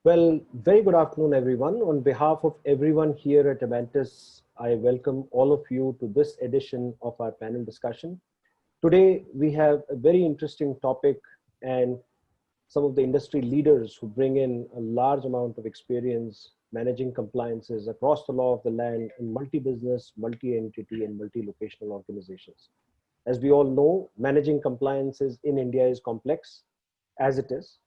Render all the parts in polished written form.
Well, very good afternoon, everyone. On behalf of everyone here at Avantis, I welcome all of you to this edition of our panel discussion. Today, we have a very interesting topic and some of the industry leaders who bring in a large amount of experience managing compliances across the law of the land in multi-business, multi-entity, and multi-locational organizations. As we all know, managing compliances in India is complex as it is.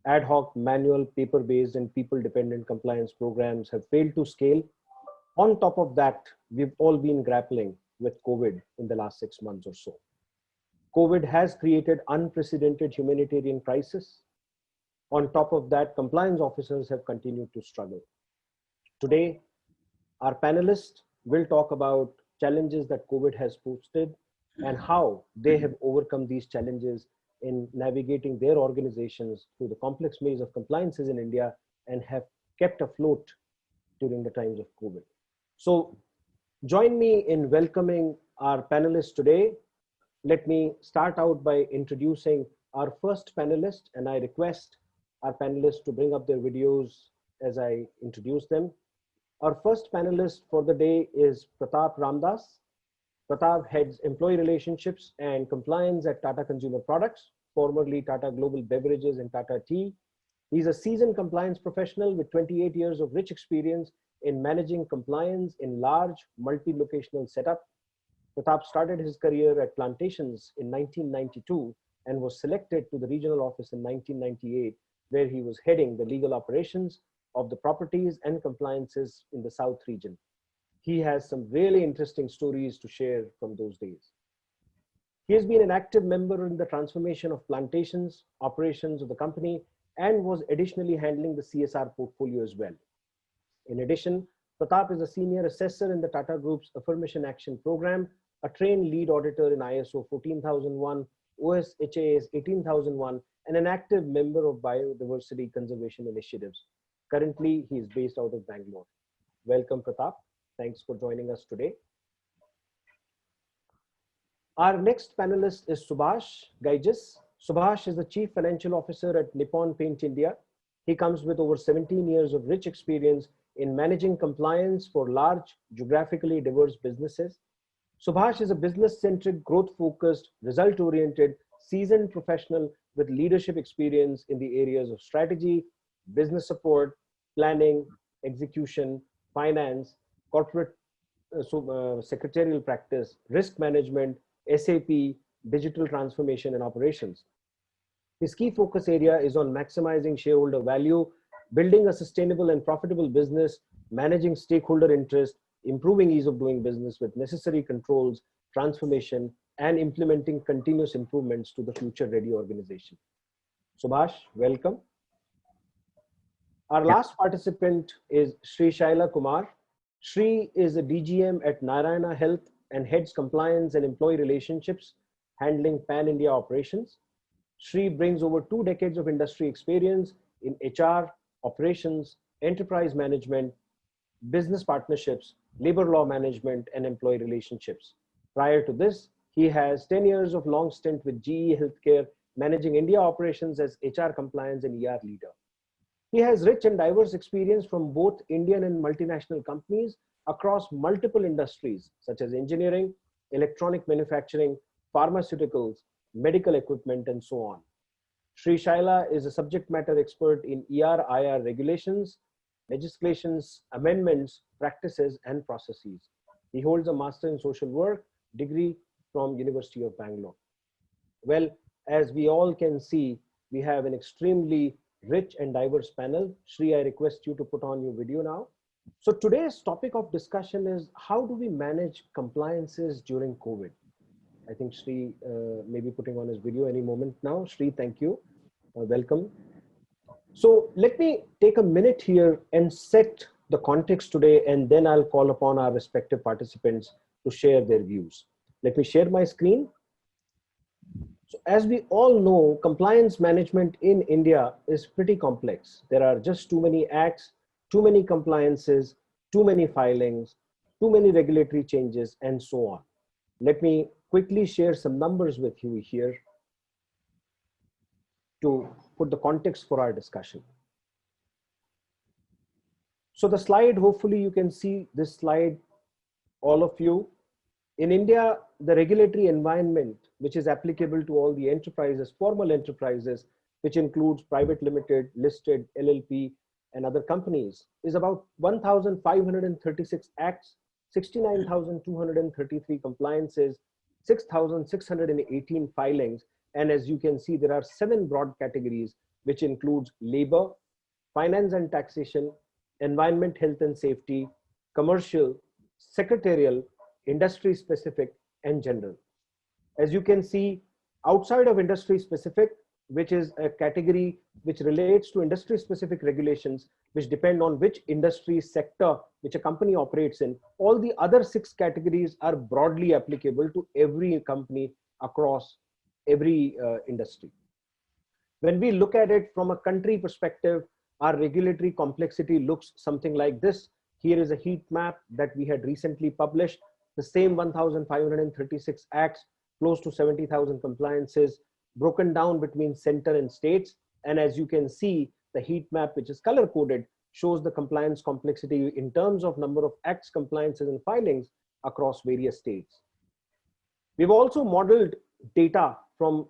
Ad hoc, manual, paper-based, and people-dependent compliance programs have failed to scale. On top of that, we've all been grappling with COVID in the last 6 months or so. COVID has created unprecedented humanitarian crisis. On top of that, compliance officers have continued to struggle. Today, our panelists will talk about challenges that COVID has posted and how they have overcome these challenges in navigating their organizations through the complex maze of compliances in India and have kept afloat during the times of COVID. So join me in welcoming our panelists today. Let me start out by introducing our first panelist, and I request our panelists to bring up their videos as I introduce them. Our first panelist for the day is Pratap Ramdas. Pratap heads employee relationships and compliance at Tata Consumer Products, formerly Tata Global Beverages and Tata Tea. He's a seasoned compliance professional with 28 years of rich experience in managing compliance in large multi-locational setup. Pratap started his career at Plantations in 1992 and was selected to the regional office in 1998, where he was heading the legal operations of the properties and compliances in the South region. He has some really interesting stories to share from those days. He has been an active member in the transformation of Plantations, operations of the company, and was additionally handling the CSR portfolio as well. In addition, Pratap is a senior assessor in the Tata Group's Affirmation Action Program, a trained lead auditor in ISO 14001, OSHAS 18001, and an active member of biodiversity conservation initiatives. Currently, he is based out of Bangalore. Welcome, Pratap. Thanks for joining us today. Our next panelist is Subhash Gaijas. Subhash is the Chief Financial Officer at Nippon Paint India. He comes with over 17 years of rich experience in managing compliance for large, geographically diverse businesses. Subhash is a business-centric, growth-focused, result-oriented, seasoned professional with leadership experience in the areas of strategy, business support, planning, execution, finance, corporate secretarial practice, risk management, SAP, digital transformation, and operations. His key focus area is on maximizing shareholder value, building a sustainable and profitable business, managing stakeholder interest, improving ease of doing business with necessary controls, transformation, and implementing continuous improvements to the future-ready organization. Subhash, welcome. Our last participant is Sri Shaila Kumar. Sri is a DGM at Narayana Health and heads compliance and employee relationships, handling pan-India operations. Sri brings over 2 decades of industry experience in HR, operations, enterprise management, business partnerships, labor law management, and employee relationships. Prior to this, he has 10 years of long stint with GE Healthcare, managing India operations as HR compliance and ER leader. He has rich and diverse experience from both Indian and multinational companies across multiple industries, such as engineering, electronic manufacturing, pharmaceuticals, medical equipment, and so on. Sri Shaila is a subject matter expert in ER/IR regulations, legislations, amendments, practices, and processes. He holds a Master in Social Work degree from University of Bangalore. Well, as we all can see, we have an extremely rich and diverse panel. Sri, I request you to put on your video now. So today's topic of discussion is how do we manage compliances during COVID? I think Sri may be putting on his video any moment now. Sri, thank you. Welcome. So let me take a minute here and set the context today, and then I'll call upon our respective participants to share their views. Let me share my screen. So as we all know, compliance management in India is pretty complex. There are just too many acts, too many compliances, too many filings, too many regulatory changes, and so on. Let me quickly share some numbers with you here to put the context for our discussion. So the slide, hopefully you can see this slide, all of you. In India, the regulatory environment, which is applicable to all the enterprises, formal enterprises, which includes private limited, listed, LLP, and other companies, is about 1,536 acts, 69,233 compliances, 6,618 filings. And as you can see, there are 7 broad categories, which includes labor, finance and taxation, environment, health and safety, commercial, secretarial, industry specific, and general. As you can see, outside of industry specific, which is a category which relates to industry specific regulations, which depend on which industry sector which a company operates in, all the other 6 categories are broadly applicable to every company across every industry. When we look at it from a country perspective, our regulatory complexity looks something like this. Here is a heat map that we had recently published. The same 1,536 acts, close to 70,000 compliances, broken down between center and states. And as you can see, the heat map, which is color coded, shows the compliance complexity in terms of number of acts, compliances, and filings across various states. We've also modeled data from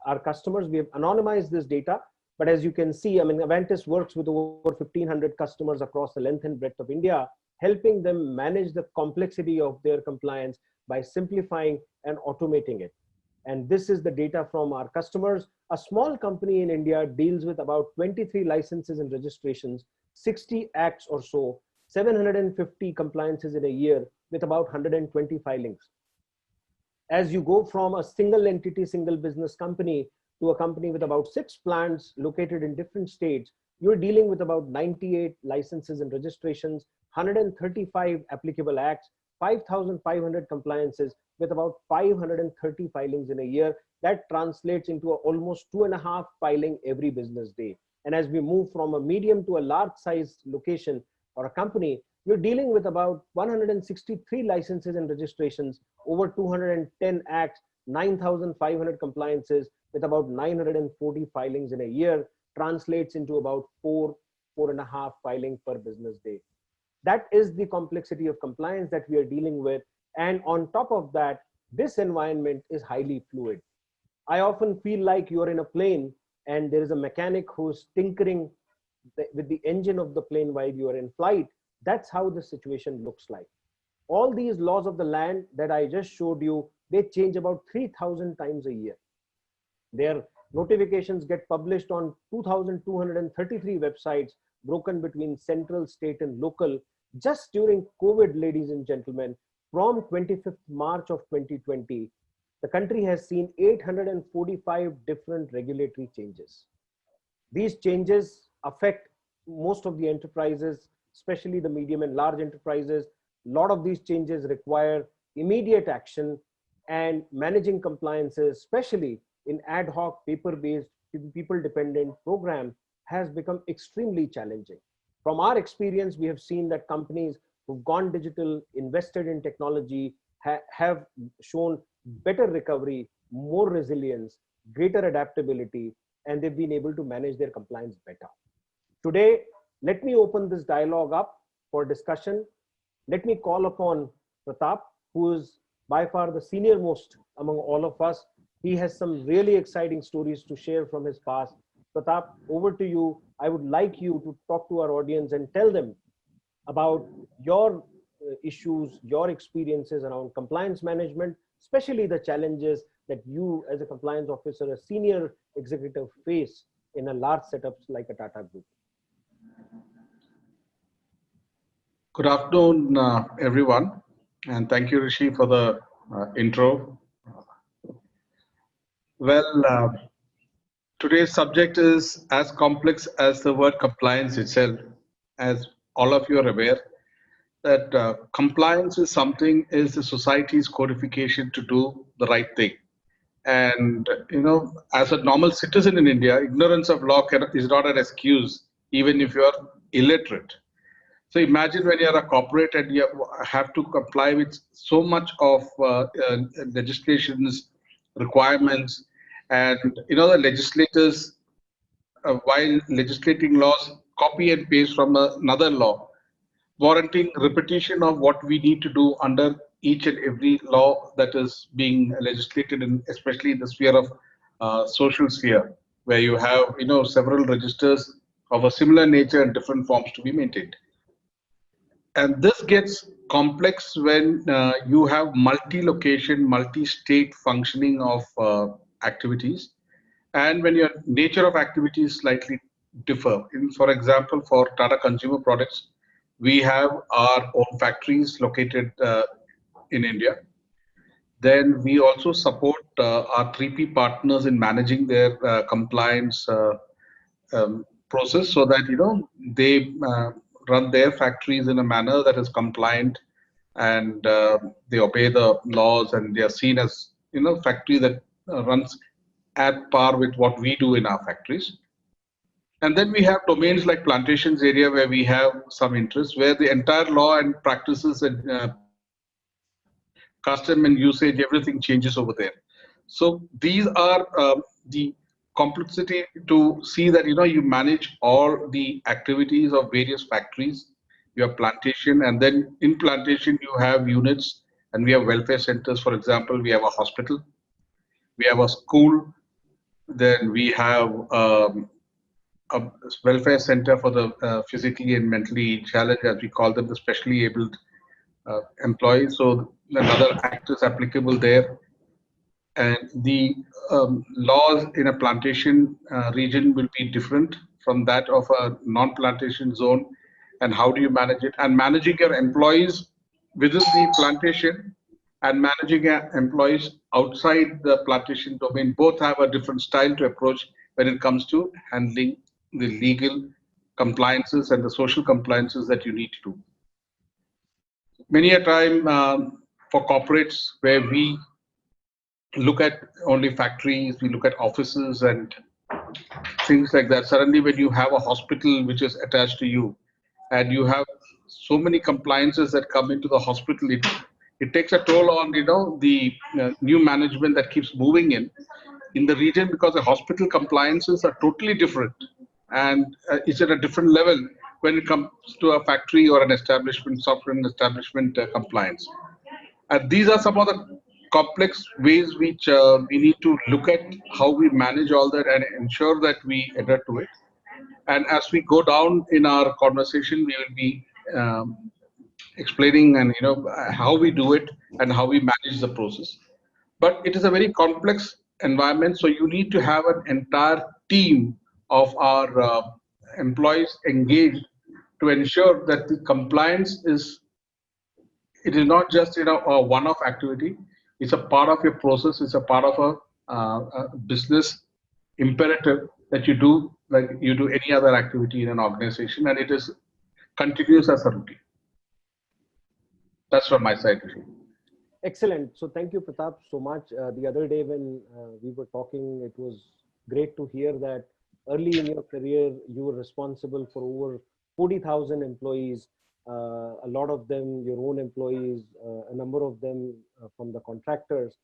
our customers. We have anonymized this data, but as you can see, I mean, Avantis works with over 1,500 customers across the length and breadth of India, helping them manage the complexity of their compliance by simplifying and automating it. And this is the data from our customers. A small company in India deals with about 23 licenses and registrations, 60 acts or so, 750 compliances in a year with about 120 filings. As you go from a single entity, single business company to a company with about 6 plants located in different states, you're dealing with about 98 licenses and registrations, 135 applicable acts, 5,500 compliances with about 530 filings in a year. That translates into almost 2.5 filing every business day. And as we move from a medium to a large size location or a company, you're dealing with about 163 licenses and registrations, over 210 acts, 9,500 compliances with about 940 filings in a year, translates into about 4.5 filing per business day. That is the complexity of compliance that we are dealing with. And on top of that, this environment is highly fluid. I often feel like you're in a plane and there is a mechanic who's tinkering with the engine of the plane while you are in flight. That's how the situation looks like. All these laws of the land that I just showed you, they change about 3,000 times a year. Their notifications get published on 2,233 websites, broken between central, state, and local. Just during COVID, ladies and gentlemen, from 25th March of 2020, the country has seen 845 different regulatory changes. These changes affect most of the enterprises, especially the medium and large enterprises. A lot of these changes require immediate action, and managing compliances, especially in ad hoc, paper-based, people-dependent program, has become extremely challenging. From our experience, we have seen that companies who've gone digital, invested in technology, have shown better recovery, more resilience, greater adaptability, and they've been able to manage their compliance better. Today, let me open this dialogue up for discussion. Let me call upon Pratap, who is by far the senior most among all of us. He has some really exciting stories to share from his past. Pratap, over to you. I would like you to talk to our audience and tell them about your issues, your experiences around compliance management, especially the challenges that you as a compliance officer, a senior executive, face in a large setup like a Tata Group. Good afternoon, everyone, and thank you, Rishi, for the intro. Well, today's subject is as complex as the word compliance itself. As all of you are aware, that compliance is the society's codification to do the right thing. And, as a normal citizen in India, ignorance of law is not an excuse, even if you are illiterate. So imagine when you're a corporate and you have to comply with so much of legislations, requirements, and the legislators, while legislating laws, copy and paste from another law, warranting repetition of what we need to do under each and every law that is being legislated, in, especially in the sphere of social sphere, where you have several registers of a similar nature and different forms to be maintained. And this gets complex when you have multi-location, multi-state functioning of activities, and when your nature of activities slightly differ. For example, for Tata Consumer Products, we have our own factories located in India. Then we also support our 3P partners in managing their compliance process, so that they run their factories in a manner that is compliant, and they obey the laws, and they are seen as factory that runs at par with what we do in our factories. And then we have domains like plantations area, where we have some interest, where the entire law and practices and custom and usage, everything changes over there. So these are the complexity to see that you manage all the activities of various factories. You have plantation, and then in plantation you have units, and we have welfare centers. For example, we have a hospital, we have a school, then we have a welfare center for the physically and mentally challenged, as we call them, the specially abled employees. So another act is applicable there. And the laws in a plantation region will be different from that of a non-plantation zone. And how do you manage it? And managing your employees within the plantation and managing your employees outside the plantation domain both have a different style to approach when it comes to handling the legal compliances and the social compliances that you need to do. Many a time for corporates, where we look at only factories, we look at offices and things like that. Suddenly, when you have a hospital which is attached to you, and you have so many compliances that come into the hospital, it takes a toll on the new management that keeps moving in the region, because the hospital compliances are totally different, and it's at a different level when it comes to a factory or an establishment, software and establishment compliance. And these are some of the complex ways which we need to look at how we manage all that and ensure that we adhere to it. And as we go down in our conversation, we will be explaining and how we do it and how we manage the process. But it is a very complex environment, so you need to have an entire team of our employees engaged to ensure that the compliance is, it is not just a one-off activity. It's a part of your process. It's a part of a business imperative that you do, like you do any other activity in an organization, and it is continuous as a routine. That's from my side. Excellent. So thank you, Pratap, so much. The other day when we were talking, it was great to hear that early in your career, you were responsible for over 40,000 employees, a lot of them your own employees, a number of them from the contractors.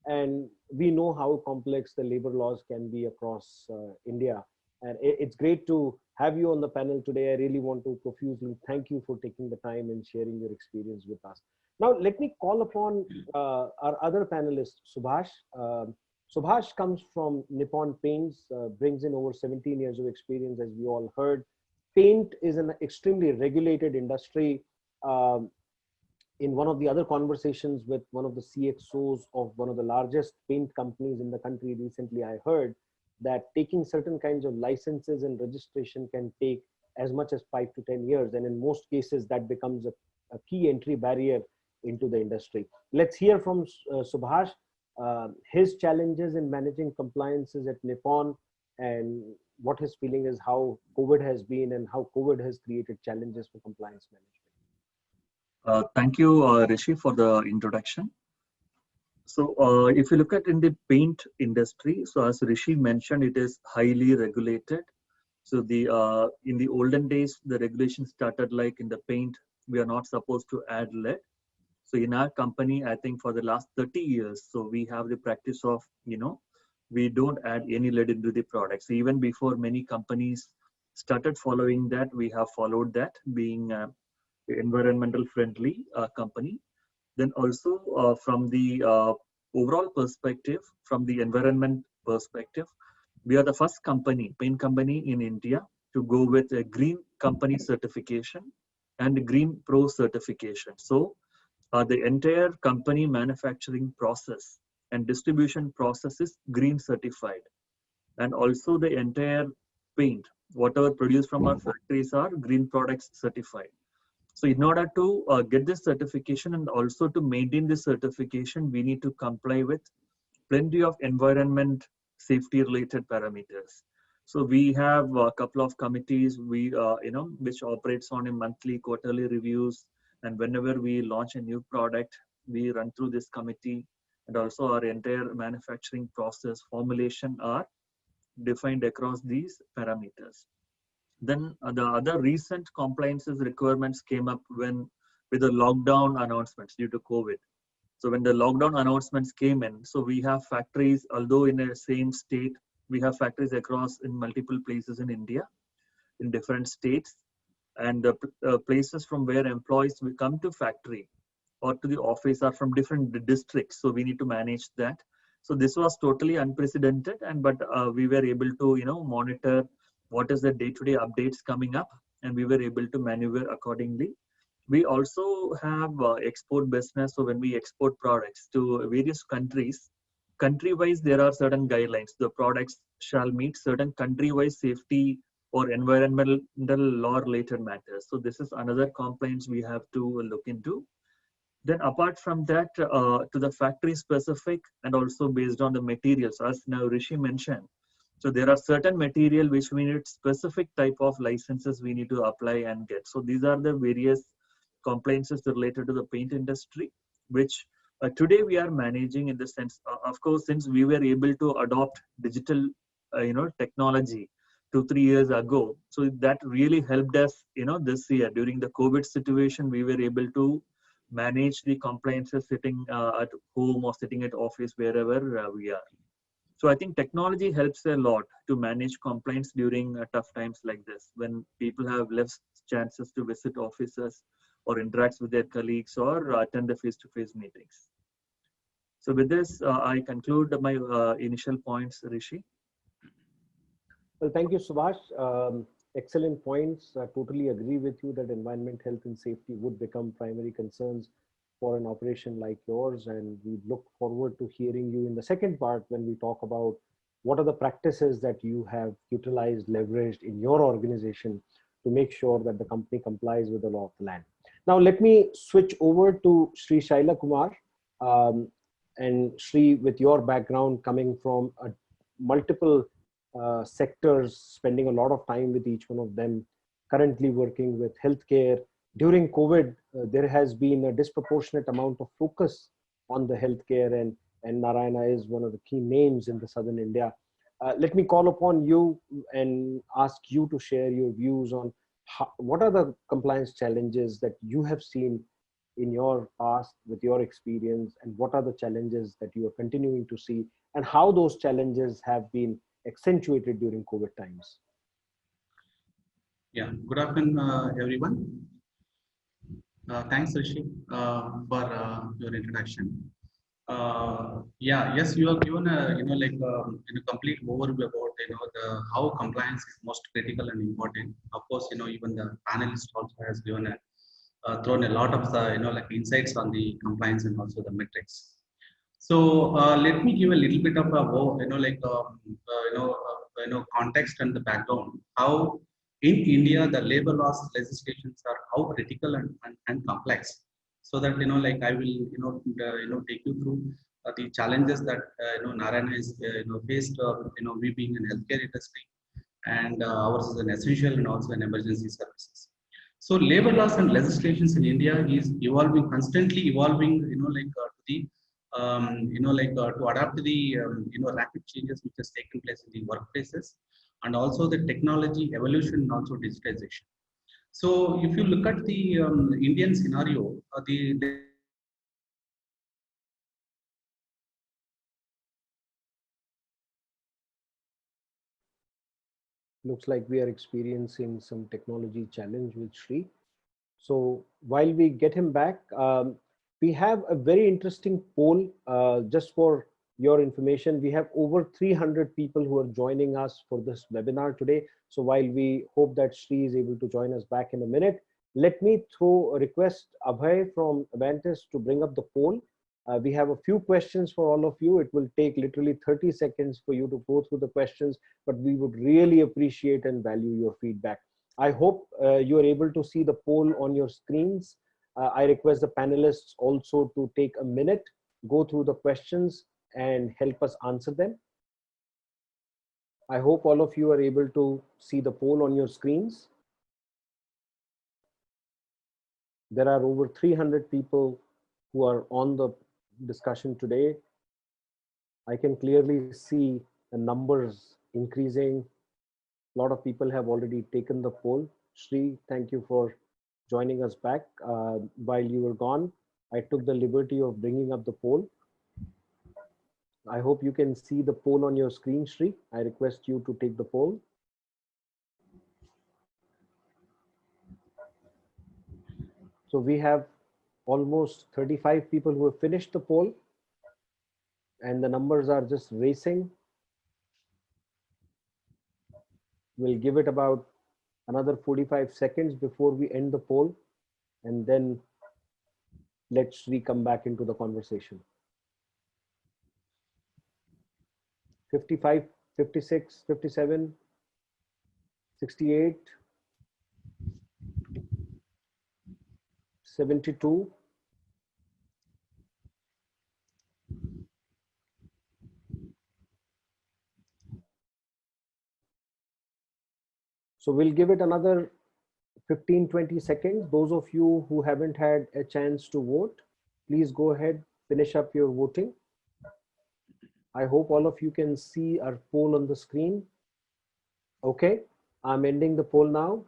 And we know how complex the labor laws can be across India. And it's great to have you on the panel today. I really want to profusely thank you for taking the time and sharing your experience with us. Now, let me call upon our other panelist, Subhash. Subhash comes from Nippon Paints, brings in over 17 years of experience, as we all heard. Paint is an extremely regulated industry. In one of the other conversations with one of the CXOs of one of the largest paint companies in the country recently, I heard that taking certain kinds of licenses and registration can take as much as 5 to 10 years. And in most cases, that becomes a key entry barrier into the industry. Let's hear from Subhash, his challenges in managing compliances at Nippon, and what his feeling is, how COVID has been and how COVID has created challenges for compliance management. Thank you, Rishi, for the introduction. So if you look at in the paint industry, so as Rishi mentioned, it is highly regulated. So the in the olden days, the regulation started like in the paint, we are not supposed to add lead. So in our company, I think for the last 30 years, so we have the practice of, we don't add any lead into the products. So even before many companies started following that. We have followed that, being environmental friendly company. Then also from the overall perspective, from the environment perspective, we are the first company, paint company in India to go with a green company certification and green pro certification. So the entire company manufacturing process and distribution process is green certified, and also the entire paint, whatever produced from our factories, are green products certified. So in order to get this certification and also to maintain this certification, we need to comply with plenty of environment safety related parameters. So we have a couple of committees which operates on a monthly, quarterly reviews, and whenever we launch a new product, we run through this committee, and also our entire manufacturing process formulation are defined across these parameters. Then the other recent compliances requirements came up with the lockdown announcements due to COVID. So when the lockdown announcements came in, so we have factories, although in the same state, we have factories across in multiple places in India, in different states, and the places from where employees will come to factory or to the office are from different districts. So we need to manage that. So this was totally unprecedented, but we were able to monitor what is the day-to-day updates coming up, and we were able to maneuver accordingly. We also have export business. So when we export products to various countries, country-wise there are certain guidelines. The products shall meet certain country-wise safety or environmental law-related matters. So this is another compliance we have to look into. Then apart from that, to the factory specific and also based on the materials, as now Rishi mentioned. So there are certain material which we need specific type of licenses we need to apply and get. So these are the various compliances related to the paint industry, which today we are managing in the sense, of course, since we were able to adopt digital, technology 2-3 years ago. So that really helped us, this year during the COVID situation, we were able to manage the compliances sitting at home or sitting at office, wherever we are. So I think technology helps a lot to manage compliance during tough times like this, when people have less chances to visit offices or interact with their colleagues or attend the face-to-face meetings. So with this, I conclude my initial points, Rishi. Well, thank you, Subhash. Excellent points. I totally agree with you that environment, health, and safety would become primary concerns for an operation like yours. And we look forward to hearing you in the second part when we talk about what are the practices that you have utilized, leveraged in your organization to make sure that the company complies with the law of the land. Now, let me switch over to Sri Shaila Kumar. And Sri, with your background coming from multiple sectors, spending a lot of time with each one of them, currently working with healthcare. During COVID, there has been a disproportionate amount of focus on the healthcare, and Narayana is one of the key names in the Southern India. Let me call upon you and ask you to share your views on what are the compliance challenges that you have seen in your past with your experience, and what are the challenges that you are continuing to see, and how those challenges have been accentuated during COVID times. Yeah, good afternoon, everyone. Thanks, Rishi, for your introduction. Yes, you have given a complete overview about how compliance is most critical and important. Of course, even the panelist also has given thrown a lot of the insights on the compliance and also the metrics. So let me give a little bit of a context and the background. How in India the labor laws legislations are how critical and complex. So that I will take you through the challenges that Narayana is faced. We being in healthcare industry, and ours is an essential and also an emergency services. So labor laws and legislations in India is evolving, constantly evolving. To adapt to the rapid changes which has taken place in the workplaces, and also the technology evolution and also digitization. So if you look at the Indian scenario, Looks like we are experiencing some technology challenge with Sri. So while we get him back, we have a very interesting poll. Just for your information, we have over 300 people who are joining us for this webinar today. So while we hope that Sri is able to join us back in a minute, let me request Abhay from Avantis to bring up the poll. We have a few questions for all of you. It will take literally 30 seconds for you to go through the questions, but we would really appreciate and value your feedback. I hope you are able to see the poll on your screens. I request the panelists also to take a minute, go through the questions and help us answer them. I hope all of you are able to see the poll on your screens. There are over 300 people who are on the discussion today. I can clearly see the numbers increasing. A lot of people have already taken the poll. Sri, thank you for joining us back. While you were gone, I took the liberty of bringing up the poll. I hope you can see the poll on your screen, Sri. I request you to take the poll. So we have almost 35 people who have finished the poll, and the numbers are just racing. We'll give it about another 45 seconds before we end the poll, and then let Sri come back into the conversation. 55, 56, 57, 68, 72. So we'll give it another 15-20 seconds. Those of you who haven't had a chance to vote, please go ahead, finish up your voting. I hope all of you can see our poll on the screen. Okay, I'm ending the poll now.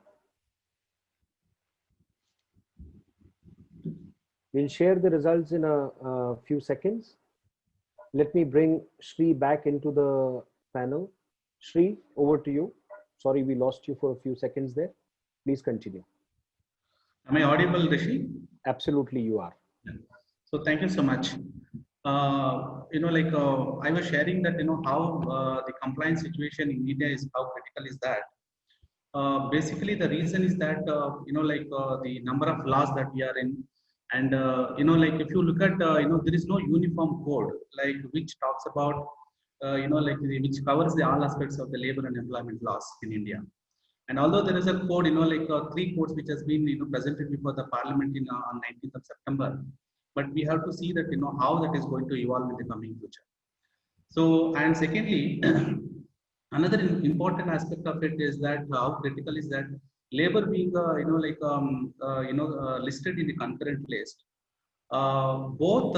We'll share the results in a few seconds. Let me bring Sri back into the panel. Sri, over to you. Sorry, we lost you for a few seconds there. Please continue. Am I audible, Rishi? Absolutely, you are. Yeah. So thank you so much. I was sharing that, how the compliance situation in India is, how critical is that. Basically, the reason is that, the number of laws that we are in, and, if you look at, there is no uniform code, like which talks about, which covers all aspects of the labor and employment laws in India. And although there is a code, 3 codes which has been, presented before the parliament on 19th of September, but we have to see that, how that is going to evolve in the coming future. So, and secondly, another important aspect of it is that how critical is that labor being, listed in the concurrent list. Both,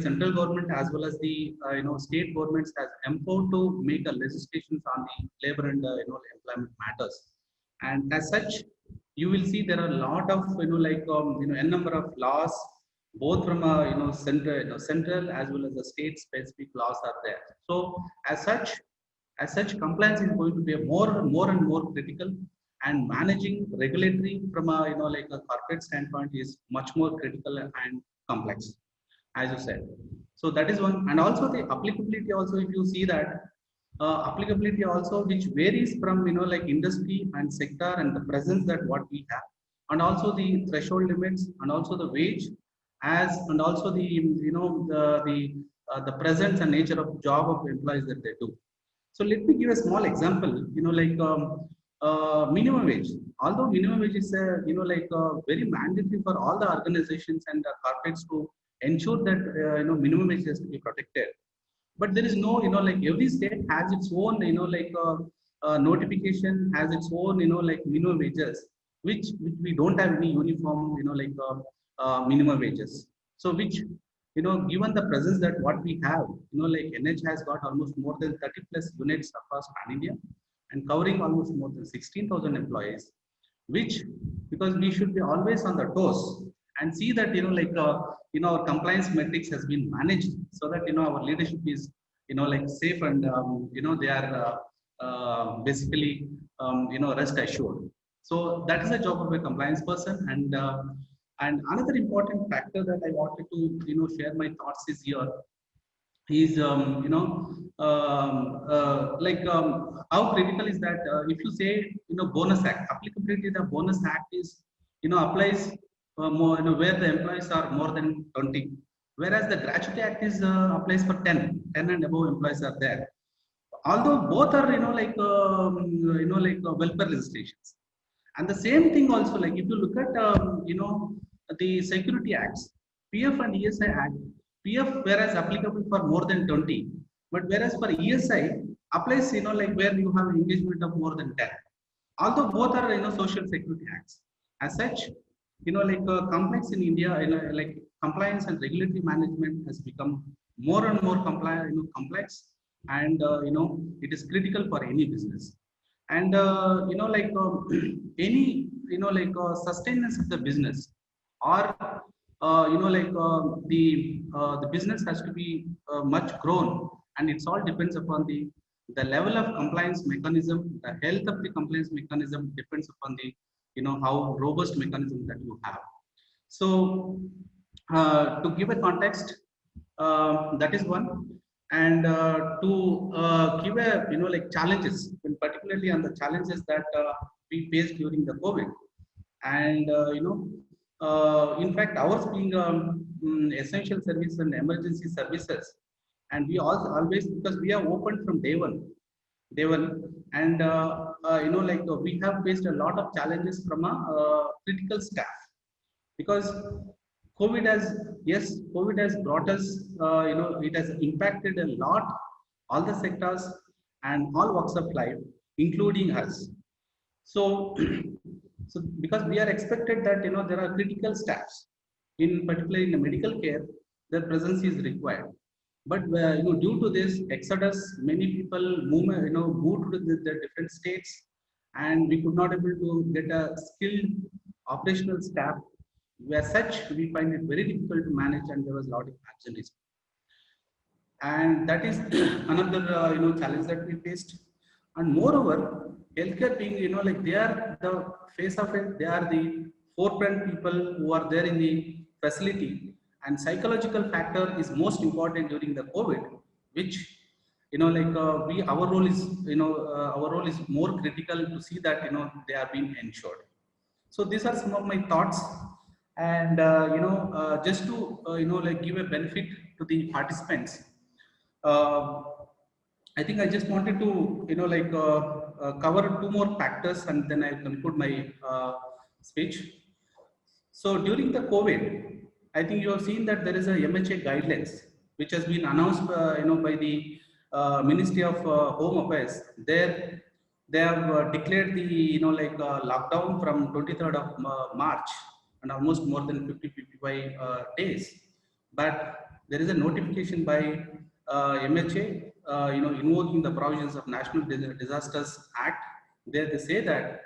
central government as well as the, state governments has empowered to make a legislations on the labor and, employment matters. And as such, you will see there are a lot of, n number of laws, both from central as well as the state specific laws are there. So as such, compliance is going to be more and more critical, and managing regulatory from a a corporate standpoint is much more critical and complex, as you said. So that is one, and also the applicability also, if you see that applicability also, which varies from industry and sector and the presence that what we have, and also the threshold limits, and also the wage, and also the the presence and nature of job of employees that they do. So let me give a small example. Minimum wage. Although minimum wage is very mandatory for all the organizations and the corporates to ensure that minimum wage has to be protected. But there is no every state has its own notification, has its own minimum wages, which we don't have any uniform minimum wages. So which given the presence that what we have, NH has got almost more than 30 plus units across Pan India and covering almost more than 16,000 employees, which, because we should be always on the toes and see that our compliance metrics has been managed, so that our leadership is safe, and they are basically rest assured. So that is the job of a compliance person. And another important factor that I wanted to share my thoughts is here is how critical is that if you say bonus act applicability, the bonus act is applies more where the employees are more than 20, whereas the gratuity act is applies for 10 and above employees are there, although both are welfare legislations. And the same thing also, like if you look at the security acts, PF and ESI act, PF whereas applicable for more than 20, but whereas for ESI applies where you have engagement of more than 10, although both are social security acts. As such, complex in India, like compliance and regulatory management has become more and more complex, and it is critical for any business. And any sustenance of the business, or the business has to be much grown, and it's all depends upon the level of compliance mechanism. The health of the compliance mechanism depends upon the how robust mechanism that you have. So to give a context, that is one. And to give a challenges, and particularly on the challenges that we faced during the COVID. And in fact, ours being essential service and emergency services, and we also always, because we are open from day one, and we have faced a lot of challenges from a critical staff, because COVID has brought us, it has impacted a lot, all the sectors and all walks of life, including us. So, so because we are expected that there are critical staffs, in particular in the medical care, their presence is required. But due to this exodus, many people moved to the different states, and we could not able to get a skilled operational staff. As such, we find it very difficult to manage, and there was a lot of absenteeism. And that is another challenge that we faced. And moreover, healthcare being they are the face of it, they are the forefront people who are there in the facility, and psychological factor is most important during the COVID, which our role is more critical to see that they are being ensured. So these are some of my thoughts. And just to give a benefit to the participants, I think I just wanted to cover two more factors, and then I conclude my speech. So during the COVID, I think you have seen that there is a MHA guidelines which has been announced by the Ministry of Home Affairs. They have declared the lockdown from 23rd of March, and almost more than 55 days. But there is a notification by MHA invoking the provisions of National Disasters Act. There they say that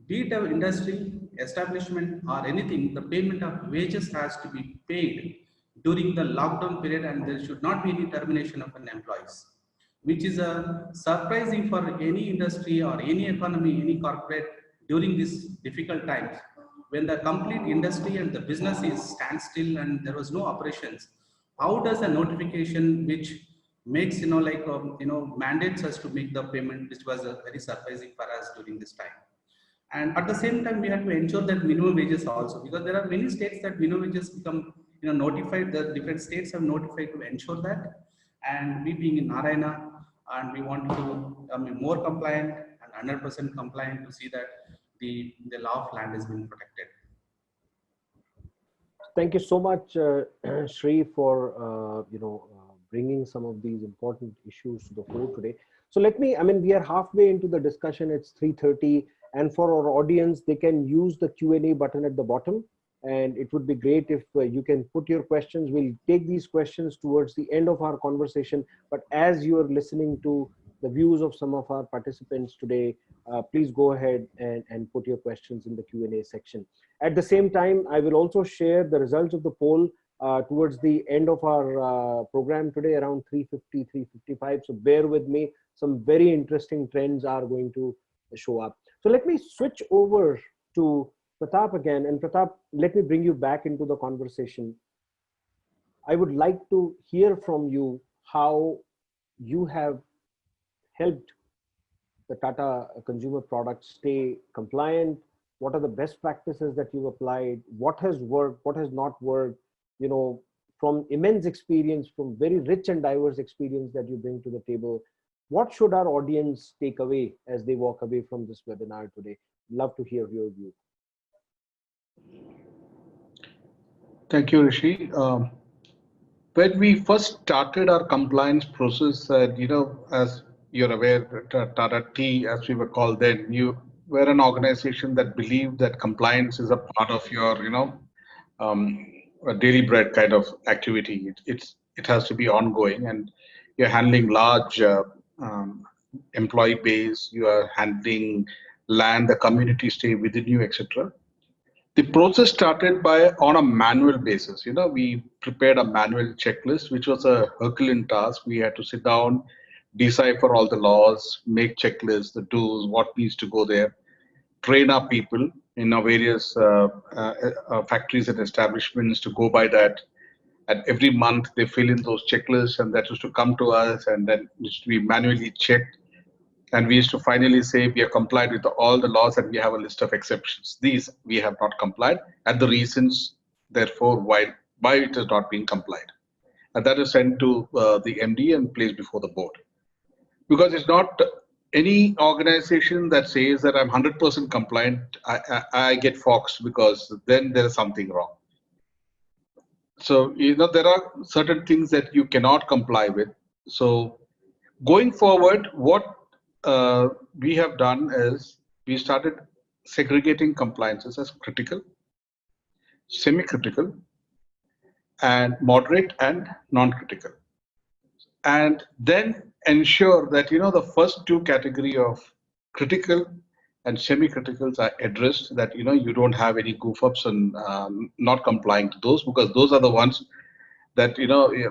be it an industry, establishment, or anything, the payment of wages has to be paid during the lockdown period, and there should not be any termination of an employees, which is surprising for any industry or any economy, any corporate during these difficult times, when the complete industry and the business is standstill and there was no operations. How does a notification which makes mandates us to make the payment, which was very surprising for us during this time. And at the same time, we have to ensure that minimum wages also, because there are many states that minimum wages become notified. The different states have notified to ensure that. And we being in Narayana, and we want to be more compliant and 100% compliant to see that the law of land is being protected. Thank you so much, Sri, for bringing some of these important issues to the fore today. So let me, we are halfway into the discussion. It's 3:30, and for our audience, they can use the Q&A button at the bottom, and it would be great if you can put your questions. We'll take these questions towards the end of our conversation, but as you are listening to the views of some of our participants today, please go ahead and put your questions in the Q&A section. At the same time, I will also share the results of the poll towards the end of our program today, around 3:50, 3:55. So bear with me. Some very interesting trends are going to show up. So let me switch over to Pratap again. And Pratap, let me bring you back into the conversation. I would like to hear from you how you have helped the Tata Consumer Products stay compliant. What are the best practices that you've applied? What has worked? What has not worked? You know, from immense experience, from very rich and diverse experience that you bring to the table, what should our audience take away as they walk away from this webinar today? Love to hear your view. Thank you, Rishi. When we first started our compliance process, as you're aware, Tata Tea, as we were called then, you were an organization that believed that compliance is a part of your, a daily bread kind of activity. It has to be ongoing, and you're handling large employee base. You are handling land, the community stay within you, etc. The process started by on a manual basis. We prepared a manual checklist, which was a Herculean task. We had to sit down, decipher all the laws, make checklists, the do's, what needs to go there, train our people in our various factories and establishments to go by that. And every month they fill in those checklists, and that was to come to us, and then used to be manually checked. And we used to finally say we are complied with all the laws, and we have a list of exceptions. These we have not complied, and the reasons, therefore, why it is not being complied. And that is sent to the MD and placed before the board. Because it's not any organization that says that I'm 100% compliant, I get foxed, because then there is something wrong. So, there are certain things that you cannot comply with. So going forward, what we have done is we started segregating compliances as critical, semi-critical, and moderate and non-critical. And then ensure that, the first two category of critical and semi-criticals are addressed, that, you don't have any goof-ups and not complying to those, because those are the ones that,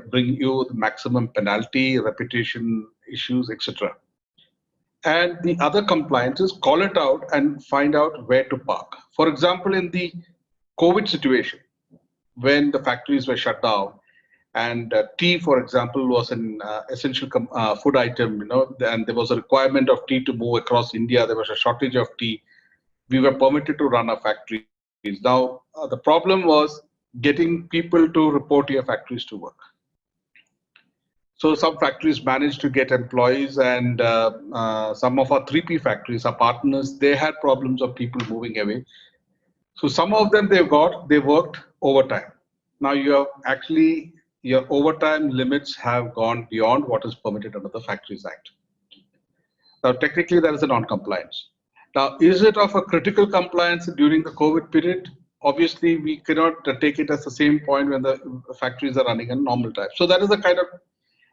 bring you the maximum penalty, reputation issues, etc. And the other compliances, call it out and find out where to park. For example, in the COVID situation, when the factories were shut down, and tea, for example, was an essential food item, and there was a requirement of tea to move across India. There was a shortage of tea. We were permitted to run our factories. Now, the problem was getting people to report your factories to work. So some factories managed to get employees, and some of our 3P factories, our partners, they had problems of people moving away. So some of them they worked overtime. Now your overtime limits have gone beyond what is permitted under the Factories Act. Now technically that is a non-compliance. Now, is it of a critical compliance during the COVID period? Obviously, we cannot take it as the same point when the factories are running in normal time. So that is the kind of,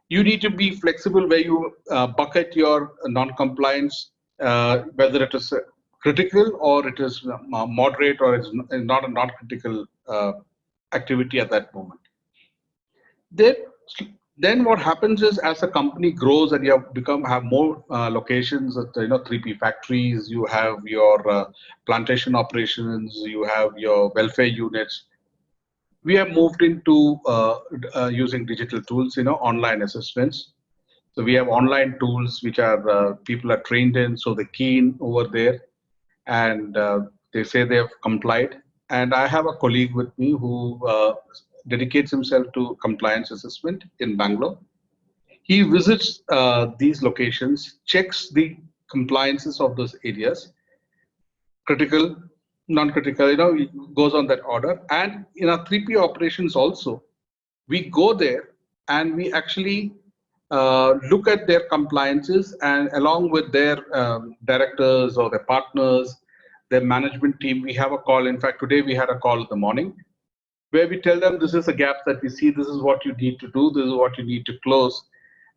you need to be flexible where you bucket your non-compliance, whether it is critical or it is moderate or it's not a non-critical activity at that moment. Then what happens is, as a company grows and you have more locations at 3P factories, you have your plantation operations, you have your welfare units. We have moved into using digital tools, online assessments. So we have online tools which are people are trained in, so they key in over there, and they say they have complied. And I have a colleague with me who dedicates himself to compliance assessment in Bangalore. He visits these locations, checks the compliances of those areas, critical, non-critical, it goes on that order. And in our 3P operations also, we go there and we actually look at their compliances, and along with their directors or their partners, their management team, we have a call. In fact, today we had a call in the morning where we tell them this is a gap that we see, this is what you need to do, this is what you need to close.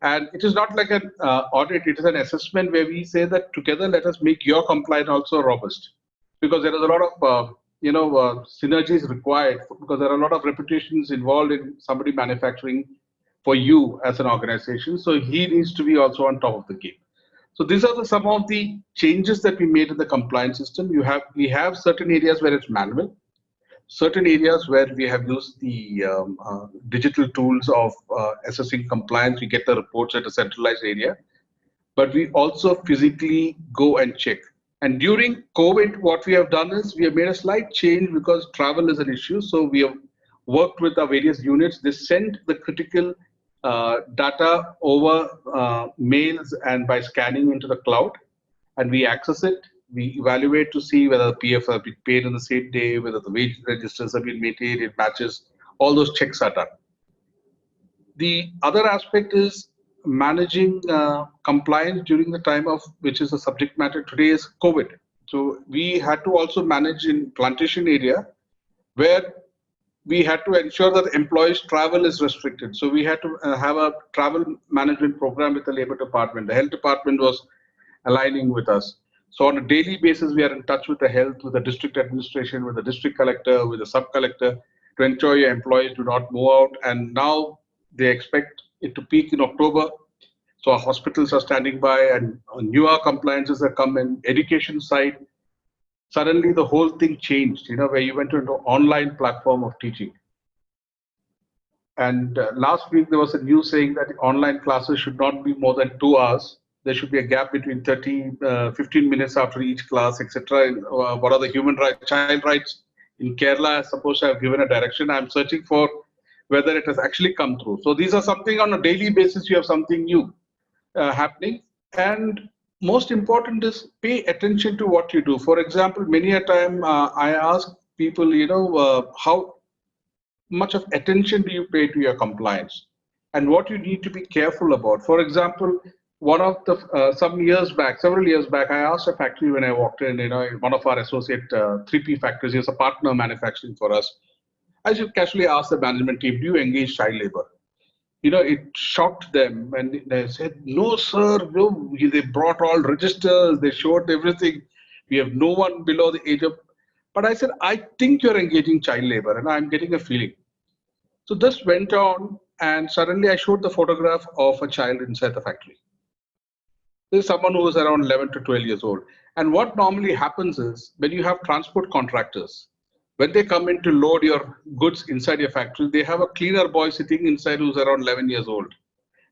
And it is not like an audit, it is an assessment where we say that together let us make your compliance also robust. Because there is a lot of synergies required, because there are a lot of reputations involved in somebody manufacturing for you as an organization. So he needs to be also on top of the game. So these are some of the changes that we made in the compliance system. We have certain areas where it's manual, certain areas where we have used the digital tools of assessing compliance. We get the reports at a centralized area, but we also physically go and check. And during COVID, what we have done is we have made a slight change because travel is an issue. So we have worked with our various units. They send the critical data over mails and by scanning into the cloud, and we access it. We evaluate to see whether the PF have been paid on the same day, whether the wage registers have been maintained, it matches. All those checks are done. The other aspect is managing compliance during the time of, which is the subject matter today, is COVID. So we had to also manage in plantation area where we had to ensure that employees' travel is restricted. So we had to have a travel management program with the Labor Department. The Health Department was aligning with us. So on a daily basis, we are in touch with the health, with the district administration, with the district collector, with the sub-collector to ensure your employees do not move out. And now they expect it to peak in October. So our hospitals are standing by and newer compliances have come in. Education side, suddenly the whole thing changed, where you went into an online platform of teaching. And last week there was a news saying that online classes should not be more than 2 hours. There should be a gap between 15 minutes after each class, etc. What are the human rights, child rights in Kerala? I suppose I have given a direction. I'm searching for whether it has actually come through. So these are something on a daily basis. You have something new happening, and most important is pay attention to what you do. For example, many a time I ask people, how much of attention do you pay to your compliance, and what you need to be careful about. For example, one of the several years back, I asked a factory when I walked in, one of our associate 3P factories, is a partner manufacturing for us. I just casually asked the management team, do you engage child labor? It shocked them, and they said, no, sir, no. They brought all registers, they showed everything. We have no one below the age of. But I said, I think you're engaging child labor, and I'm getting a feeling. So this went on, and suddenly I showed the photograph of a child inside the factory. There's someone who is around 11 to 12 years old. And what normally happens is when you have transport contractors, when they come in to load your goods inside your factory, they have a cleaner boy sitting inside who's around 11 years old.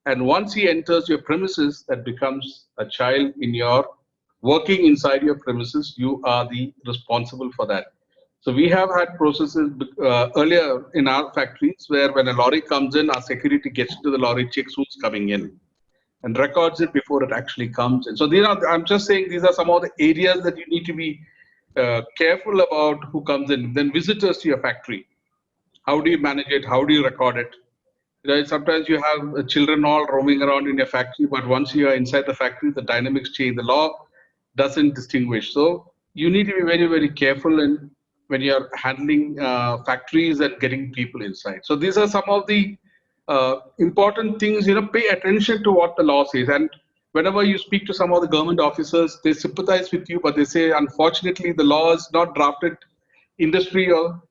And once he enters your premises, that becomes a child in your working inside your premises. You are the responsible for that. So we have had processes earlier in our factories where when a lorry comes in, our security gets into the lorry, checks who's coming in, and records it before it actually comes in. So I'm just saying these are some of the areas that you need to be careful about who comes in. Then visitors to your factory, how do you manage it? How do you record it? Sometimes you have children all roaming around in your factory, but once you are inside the factory, the dynamics change. The law doesn't distinguish. So you need to be very, very careful when you're handling factories and getting people inside. So these are some of the important things. Pay attention to what the law says. And whenever you speak to some of the government officers, they sympathize with you, but they say, unfortunately, the law is not drafted industry or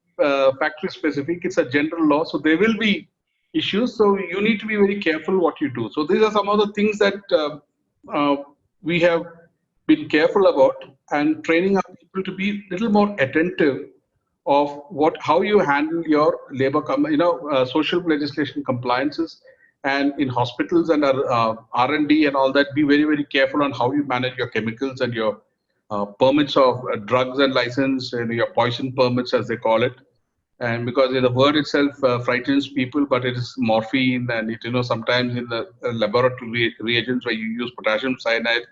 factory specific. It's a general law. So there will be issues. So you need to be very careful what you do. So these are some of the things that we have been careful about, and training our people to be a little more attentive of how you handle your labor, social legislation compliances. And in hospitals and R&D and all that, be very, very careful on how you manage your chemicals and your permits of drugs and license, and your poison permits, as they call it. And because the word itself frightens people, but it is morphine, and sometimes in the laboratory reagents where you use potassium cyanide,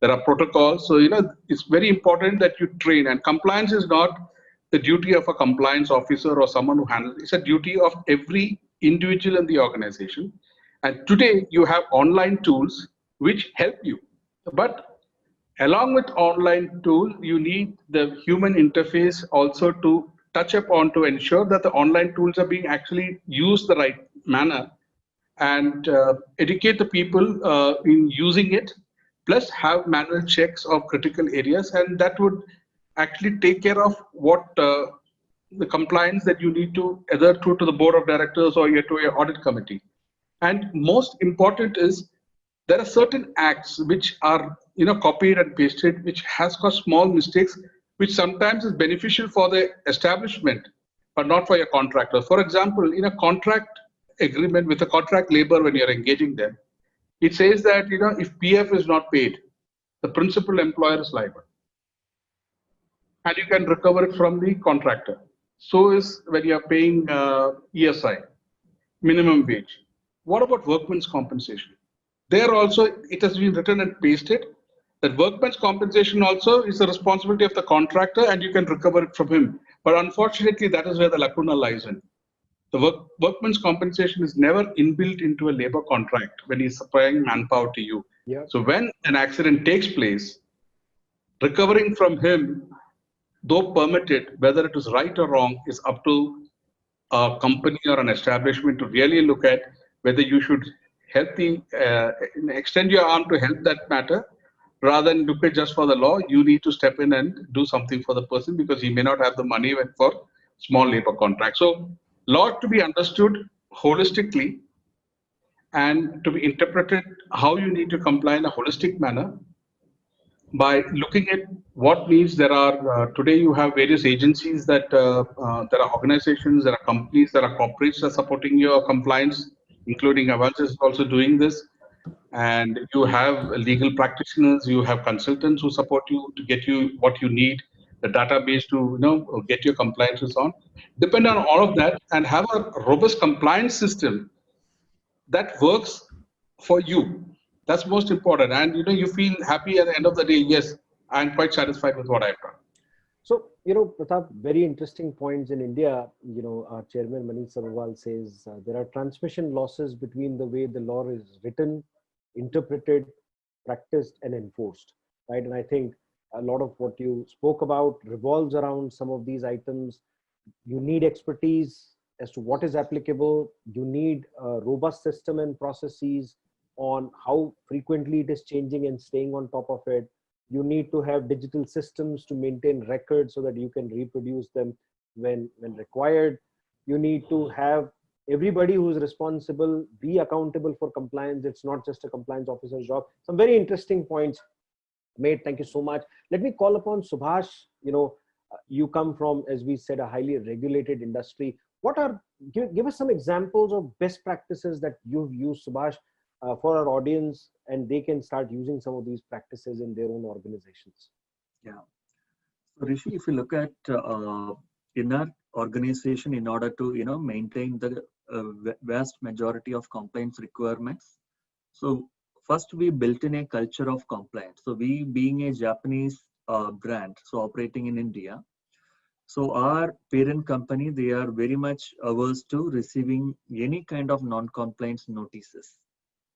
there are protocols. So it's very important that you train. And compliance is not the duty of a compliance officer or someone who handles it. It's a duty of every individual in the organization. And today you have online tools which help you, but along with online tools, you need the human interface also to touch upon to ensure that the online tools are being actually used the right manner, and educate the people in using it, plus have manual checks of critical areas, and that would actually take care of what the compliance that you need to either through to the board of directors or to your audit committee. And most important is there are certain acts which are copied and pasted, which has got small mistakes, which sometimes is beneficial for the establishment, but not for your contractor. For example, in a contract agreement with a contract labor, when you're engaging them, it says that if PF is not paid, the principal employer is liable, and you can recover it from the contractor. So is when you are paying ESI, minimum wage. What about workman's compensation? There also, it has been written and pasted that workman's compensation also is the responsibility of the contractor, and you can recover it from him. But unfortunately, that is where the lacuna lies in. The workman's compensation is never inbuilt into a labor contract when he's supplying manpower to you. Yeah. So when an accident takes place, recovering from him, though permitted, whether it is right or wrong, is up to a company or an establishment to really look at whether you should help extend your arm to help that matter, rather than look at just for the law. You need to step in and do something for the person because he may not have the money for small labor contracts. So law to be understood holistically and to be interpreted how you need to comply in a holistic manner by looking at what needs there are. Today you have various agencies that there are organizations, there are companies, there are corporates that are supporting your compliance, including Avances is also doing this. And you have legal practitioners, you have consultants who support you to get you what you need, the database to get your compliances on. Depend on all of that and have a robust compliance system that works for you. That's most important. And you feel happy at the end of the day. Yes, I'm quite satisfied with what I've done. So, Pratap, very interesting points. In India, our chairman Manish Sabharwal says there are transmission losses between the way the law is written, interpreted, practiced, and enforced, right? And I think a lot of what you spoke about revolves around some of these items. You need expertise as to what is applicable. You need a robust system and processes on how frequently it is changing and staying on top of it. You need to have digital systems to maintain records so that you can reproduce them when required. You need to have everybody who is responsible be accountable for compliance. It's not just a compliance officer's job. Some very interesting points made. Thank you so much. Let me call upon Subhash. You come from, as we said, a highly regulated industry. Give us some examples of best practices that you've used, Subhash, for our audience, and they can start using some of these practices in their own organizations. Yeah. So Rishi, if you look at in our organization, in order to maintain the vast majority of compliance requirements, so first we built in a culture of compliance. So we, being a Japanese brand, so operating in India, so our parent company, they are very much averse to receiving any kind of non-compliance notices,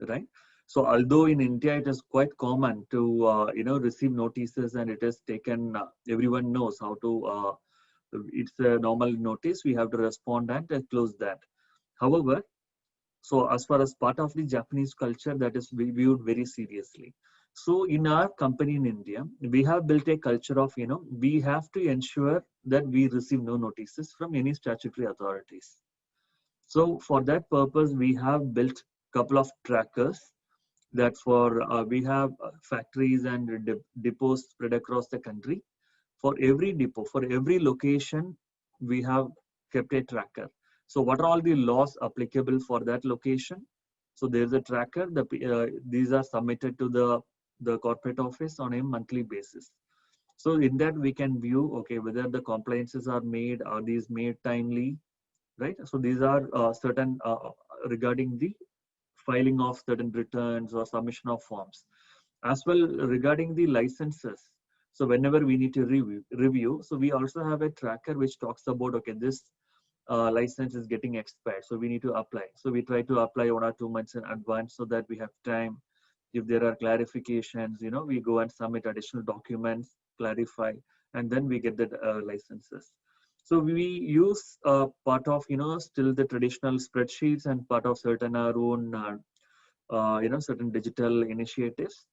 right? So although in India it is quite common to receive notices, and it is taken, everyone knows how to. It's a normal notice. We have to respond and close that. However, so as far as part of the Japanese culture, that is viewed very seriously. So in our company in India, we have built a culture of, we have to ensure that we receive no notices from any statutory authorities. So for that purpose, we have built a couple of trackers that we have factories and depots spread across the country. For every depot, for every location, we have kept a tracker. So what are all the laws applicable for that location? So there's a tracker. These are submitted to the corporate office on a monthly basis. So in that we can view, okay, whether the compliances are made, are these made timely, right? So these are certain regarding the filing of certain returns or submission of forms. As well regarding the licenses. So whenever we need to review, so we also have a tracker which talks about, okay, this license is getting expired, so we need to apply. So we try to apply 1 or 2 months in advance so that we have time. If there are clarifications, we go and submit additional documents, clarify, and then we get the licenses. So we use part of, still the traditional spreadsheets and part of certain our own, certain digital initiatives.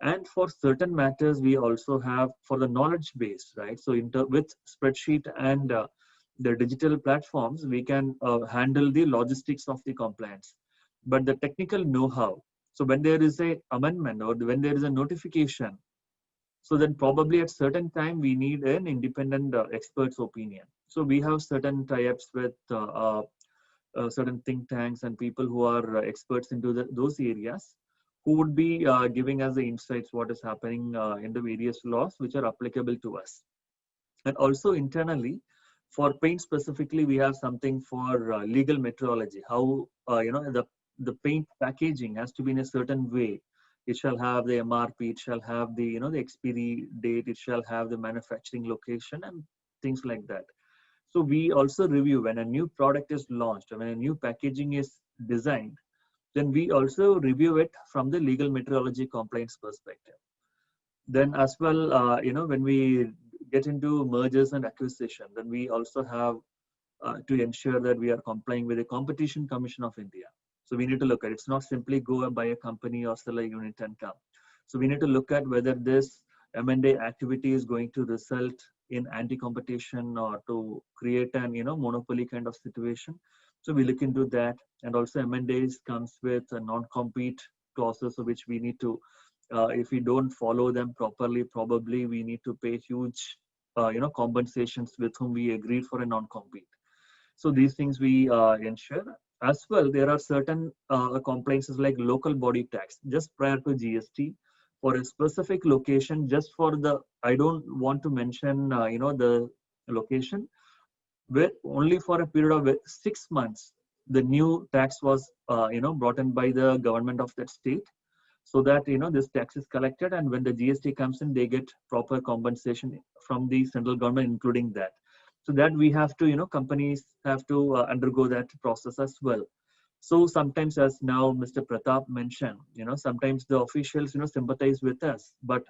And for certain matters, we also have for the knowledge base, right? So with spreadsheet and the digital platforms, we can handle the logistics of the compliance. But the technical know-how, So when there is a amendment or when there is a notification, so then probably at certain time we need an independent expert's opinion. So we have certain tie-ups with certain think tanks and people who are experts into those areas, who would be giving us the insights what is happening in the various laws which are applicable to us. And also internally, for paint specifically, we have something for legal metrology. How the paint packaging has to be in a certain way. It shall have the MRP, it shall have the the expiry date, it shall have the manufacturing location and things like that. So we also review when a new product is launched, when a new packaging is designed, then we also review it from the legal metrology compliance perspective. Then as well, when we get into mergers and acquisition, then we also have to ensure that we are complying with the Competition Commission of India. So we need to look at, it's not simply go and buy a company or sell a unit and come. So we need to look at whether this M&A activity is going to result in anti-competition or to create an monopoly kind of situation. So we look into that. And also M&As comes with a non-compete clauses, which we need to, if we don't follow them properly, probably we need to pay huge compensations with whom we agreed for a non-compete. So these things we ensure. As well, there are certain compliances like local body tax just prior to GST for a specific location, just for the, I don't want to mention the location, where only for a period of 6 months the new tax was brought in by the government of that state, so that this tax is collected, and when the GST comes in, they get proper compensation from the central government, including that. So that we have to, companies have to undergo that process as well. So sometimes, as now Mr. Pratap mentioned, sometimes the officials, sympathize with us, but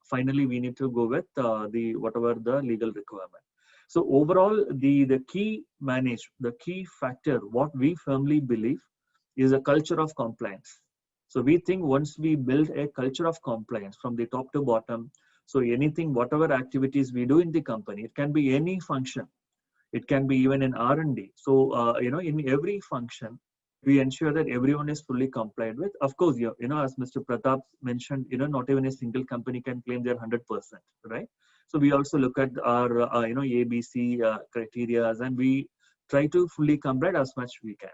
finally we need to go with whatever the legal requirement. So overall, the key factor, what we firmly believe, is a culture of compliance. So we think once we build a culture of compliance from the top to bottom, so anything, whatever activities we do in the company, it can be any function. It can be even in R&D. So, in every function, we ensure that everyone is fully complied with. Of course, as Mr. Pratap mentioned, not even a single company can claim they're 100%, right? So we also look at our, ABC criteria, and we try to fully comply as much we can.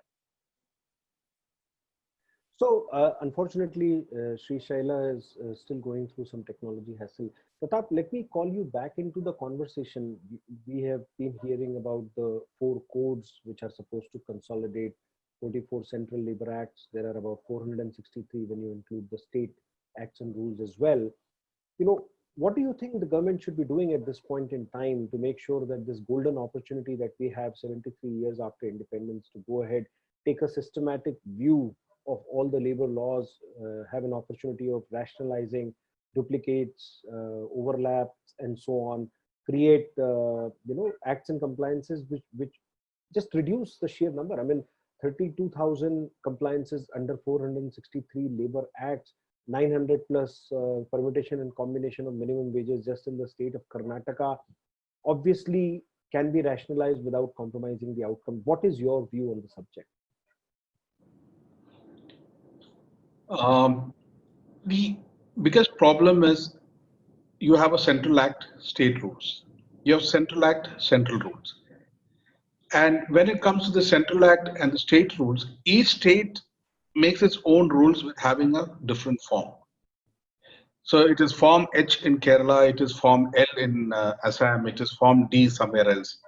So unfortunately, Sri Shaila is still going through some technology hassle. Pratap, let me call you back into the conversation. We have been hearing about the 4 codes which are supposed to consolidate 44 central labor acts. There are about 463 when you include the state acts and rules as well. What do you think the government should be doing at this point in time to make sure that this golden opportunity that we have 73 years after independence to go ahead, take a systematic view of all the labor laws, have an opportunity of rationalizing duplicates, overlaps, and so on, create acts and compliances which just reduce the sheer number. I mean, 32,000 compliances under 463 labor acts, 900 plus permutation and combination of minimum wages just in the state of Karnataka, obviously can be rationalized without compromising the outcome. What is your view on the subject? The biggest problem is you have a central act, state rules. You have central act, central rules. And when it comes to the central act and the state rules, each state makes its own rules with having a different form. So it is form H in Kerala, it is form L in Assam, it is form D somewhere else.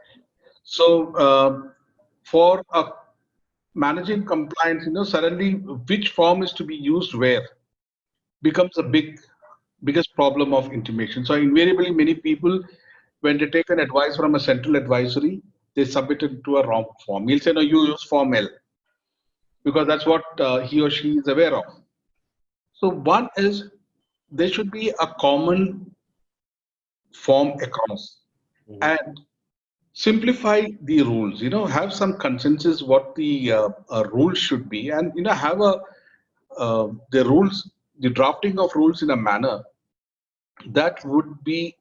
So for a managing compliance, suddenly which form is to be used where becomes a biggest problem of intimation. So invariably, many people, when they take an advice from a central advisory, they submit it to a wrong form. He'll say, no, you use form L, because that's what he or she is aware of. So one is, there should be a common form across, and simplify the rules, have some consensus what the rules should be, and have the rules, the drafting of rules in a manner that would be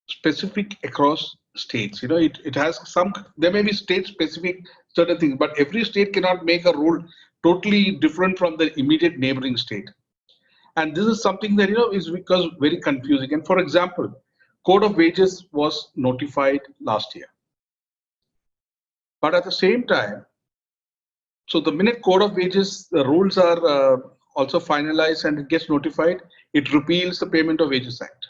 specific across states. It has some, there may be state specific certain things, but every state cannot make a rule totally different from the immediate neighboring state. And this is something that, is because very confusing. And for example, Code of Wages was notified last year. But at the same time, so the minute Code of Wages, the rules are also finalized and it gets notified, it repeals the Payment of Wages Act.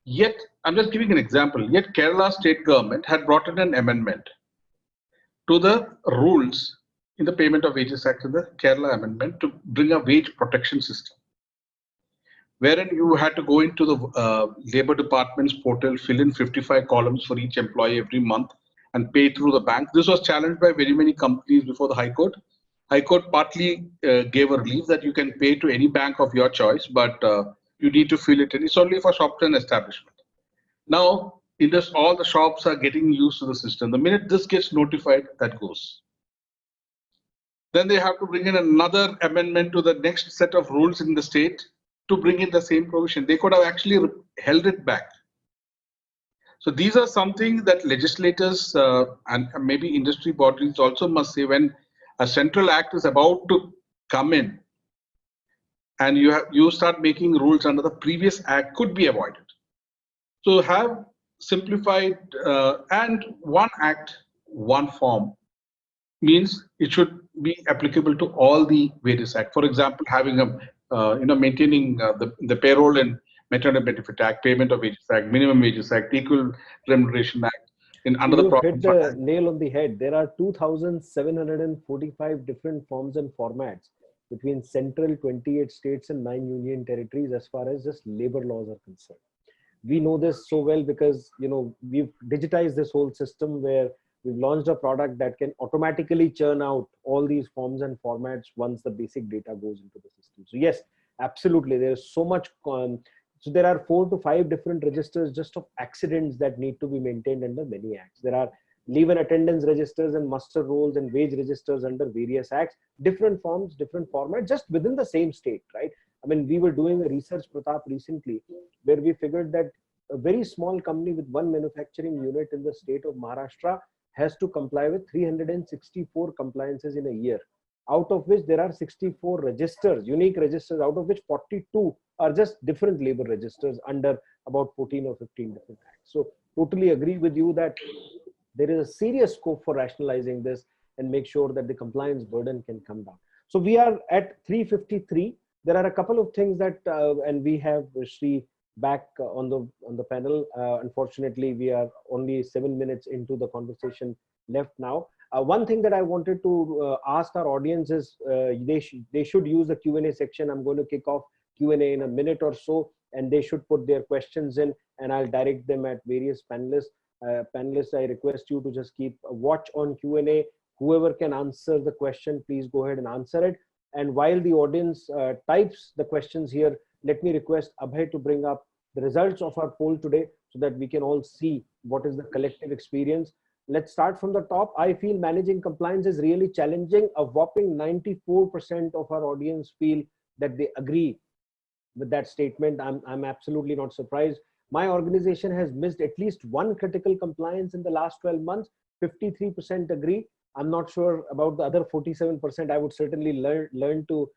Yet, I'm just giving an example, yet Kerala state government had brought in an amendment to the rules in the Payment of Wages Act, in the Kerala amendment, to bring a wage protection system, wherein you had to go into the Labor Department's portal, fill in 55 columns for each employee every month and pay through the bank. This was challenged by very many companies before the High Court. High Court partly gave a relief that you can pay to any bank of your choice, but you need to fill it in. It's only for shops and establishment. Now, in this, all the shops are getting used to the system. The minute this gets notified, that goes. Then they have to bring in another amendment to the next set of rules in the state to bring in the same provision. They could have actually held it back. So these are something that legislators and maybe industry bodies also must say, when a central act is about to come in and you start making rules under the previous act, could be avoided. So have simplified and one act, one form means it should be applicable to all the various acts. For example, having a maintaining the payroll and Maternity Benefit Act, Payment of Wages Act, Minimum Wages Act, Equal Remuneration Act. Under you hit the nail on the head. There are 2,745 different forms and formats between central 28 states and 9 union territories as far as just labor laws are concerned. We know this so well because we've digitized this whole system where we've launched a product that can automatically churn out all these forms and formats once the basic data goes into the system. So yes, absolutely, there's so much. So there are 4 to 5 different registers just of accidents that need to be maintained under many acts. There are leave and attendance registers and muster rolls and wage registers under various acts, different forms, different formats, just within the same state, right? I mean, we were doing a research, Pratap, recently, where we figured that a very small company with one manufacturing unit in the state of Maharashtra has to comply with 364 compliances in a year, out of which there are 64 registers, unique registers, out of which 42 are just different labor registers under about 14 or 15 different acts. So totally agree with you that there is a serious scope for rationalizing this and make sure that the compliance burden can come down. So we are at 3:53. There are a couple of things that, and we have Sri back on the panel. Unfortunately, we are only 7 minutes into the conversation left now. One thing that I wanted to ask our audience is they should use the Q&A section. I'm going to kick off Q&A in a minute or so, and they should put their questions in, and I'll direct them at various panelists. Panelists, I request you to just keep a watch on Q&A. Whoever can answer the question, please go ahead and answer it. And while the audience types the questions here, let me request Abhay to bring up the results of our poll today so that we can all see what is the collective experience. Let's start from the top. I feel managing compliance is really challenging. A whopping 94% of our audience feel that they agree with that statement. I'm absolutely not surprised. My organization has missed at least one critical compliance in the last 12 months. 53% agree. I'm not sure about the other 47%. I would certainly learn to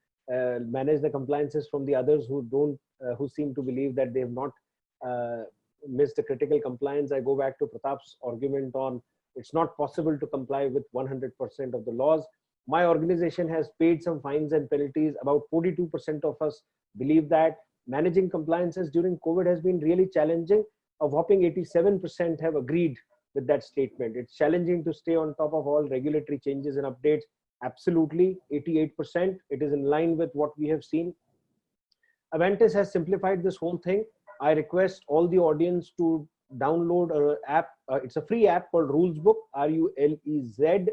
manage the compliances from the others who seem to believe that they have not missed a critical compliance. I go back to Pratap's argument on it's not possible to comply with 100% of the laws. My organization has paid some fines and penalties. About 42% of us believe that. Managing compliances during COVID has been really challenging. A whopping 87% have agreed with that statement. It's challenging to stay on top of all regulatory changes and updates. Absolutely, 88%. It is in line with what we have seen. Avantis has simplified this whole thing. I request all the audience to download an app. It's a free app called Rulesbook, RULEZBOOK.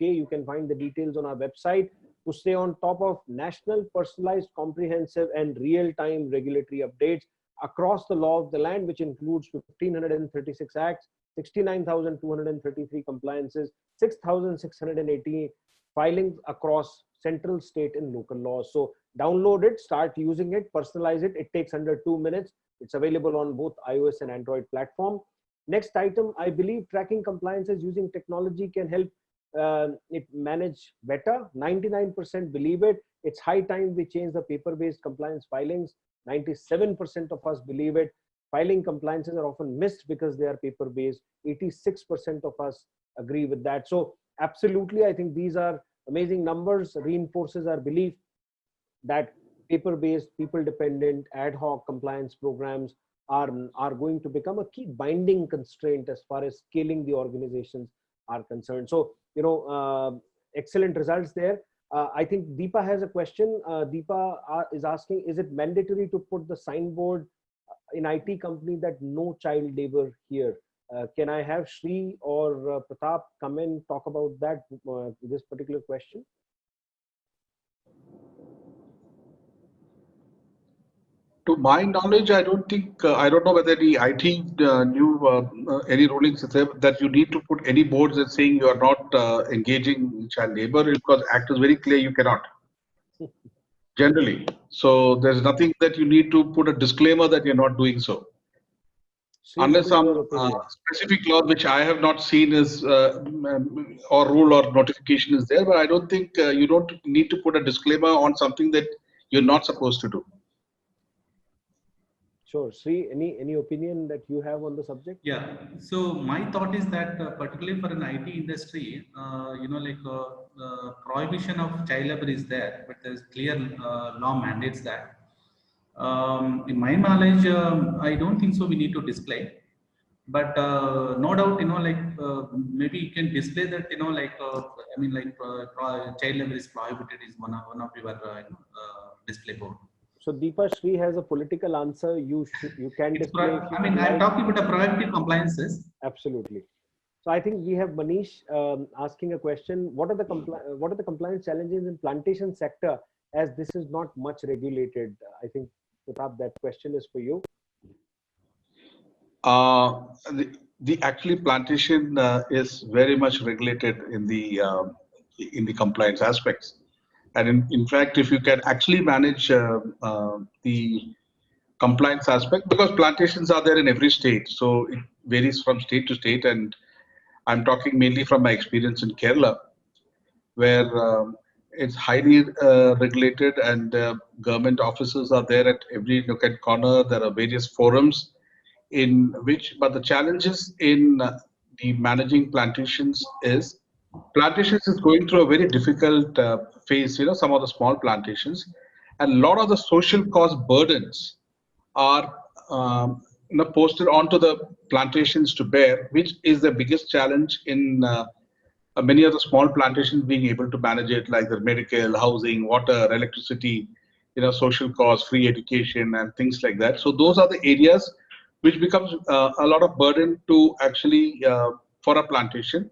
You can find the details on our website to stay on top of national, personalized, comprehensive, and real-time regulatory updates across the law of the land, which includes 1,536 acts, 69,233 compliances, 6,680 filings across central, state, and local laws. So download it, start using it, personalize it. It takes under 2 minutes. It's available on both iOS and Android platform. Next item, I believe tracking compliances using technology can help it manage better? 99% believe it. It's high time we change the paper-based compliance filings. 97% of us believe it. Filing compliances are often missed because they are paper-based. 86% of us agree with that. So absolutely, I think these are amazing numbers, reinforces our belief that paper-based, people-dependent, ad hoc compliance programs are going to become a key binding constraint as far as scaling the organizations are concerned. So, excellent results there. I think Deepa has a question. Deepa is asking, is it mandatory to put the signboard in IT company that no child labor here? Can I have Sri or Pratap come and talk about that, this particular question? To my knowledge, I don't think, I don't know whether the IT knew any rulings that you need to put any boards that saying you are not engaging in child labor, because Act is very clear you cannot. Generally. So there's nothing that you need to put a disclaimer that you're not doing so. Unless some specific law which I have not seen is or rule or notification is there, but I don't think you don't need to put a disclaimer on something that you're not supposed to do. Sure. Sri, any opinion that you have on the subject? Yeah. So my thought is that particularly for an IT industry, prohibition of child labor is there, but there's clear law mandates that. In my knowledge, I don't think so. We need to display, but no doubt, maybe you can display that, child labor is prohibited is one of your display board. So Deepa, Sri has a political answer. You can display. I'm talking about the proactive compliances. Absolutely. So I think we have Manish asking a question. What are the compliance challenges in plantation sector, as this is not much regulated? I think Pratap, that question is for you. The actually plantation is very much regulated in the compliance aspects. And in fact, if you can actually manage the compliance aspect, because plantations are there in every state, so it varies from state to state. And I'm talking mainly from my experience in Kerala, where it's highly regulated, and government offices are there at every nook and corner. There are various forums in which, but the challenges in the managing plantations is going through a very difficult phase. Some of the small plantations, and a lot of the social cost burdens are posted onto the plantations to bear, which is the biggest challenge in many of the small plantations being able to manage it, like the medical, housing, water, electricity, social costs, free education, and things like that. So those are the areas which becomes a lot of burden to actually for a plantation.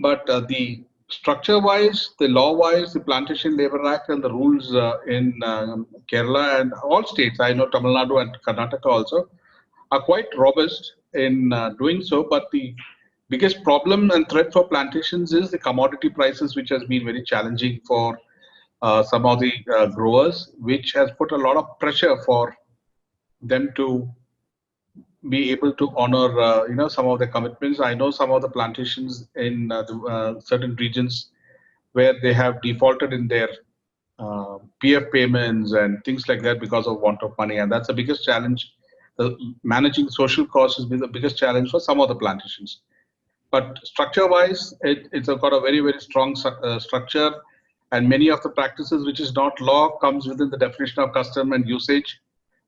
But the structure-wise, the law-wise, the Plantation Labor Act and the rules in Kerala and all states, I know Tamil Nadu and Karnataka also, are quite robust in doing so. But the biggest problem and threat for plantations is the commodity prices, which has been very challenging for some of the growers, which has put a lot of pressure for them to be able to honor some of the commitments. I know some of the plantations in certain regions where they have defaulted in their PF payments and things like that because of want of money, and that's the biggest challenge. Managing social costs has been the biggest challenge for some of the plantations. But structure-wise, it's got a very, very strong structure, and many of the practices which is not law comes within the definition of custom and usage,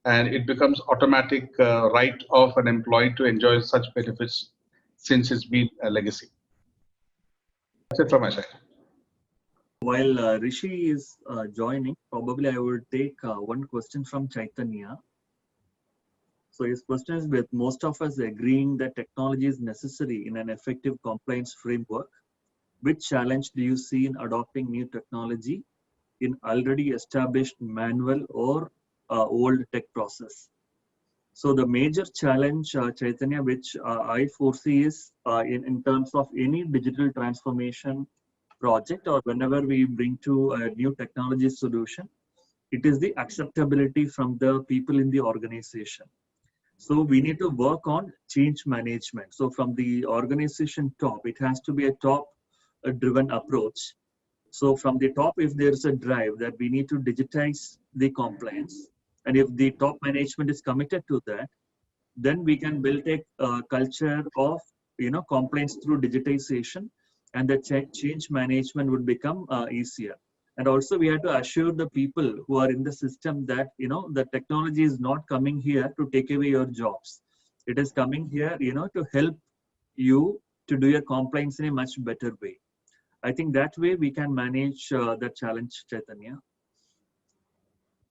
and it becomes automatic right of an employee to enjoy such benefits since it's been a legacy. That's it from my side. While Rishi is joining, probably I would take one question from Chaitanya. So his question is, with most of us agreeing that technology is necessary in an effective compliance framework, which challenge do you see in adopting new technology in already established manual or old tech process? So the major challenge, Chaitanya, which I foresee is in terms of any digital transformation project, or whenever we bring to a new technology solution, it is the acceptability from the people in the organization. So we need to work on change management. So from the organization top, it has to be a top driven approach. So from the top, if there's a drive that we need to digitize the compliance, and if the top management is committed to that, then we can build a culture of compliance through digitization, and the change management would become easier. And also we have to assure the people who are in the system that the technology is not coming here to take away your jobs. It is coming here to help you to do your compliance in a much better way. I think that way we can manage the challenge, Chaitanya.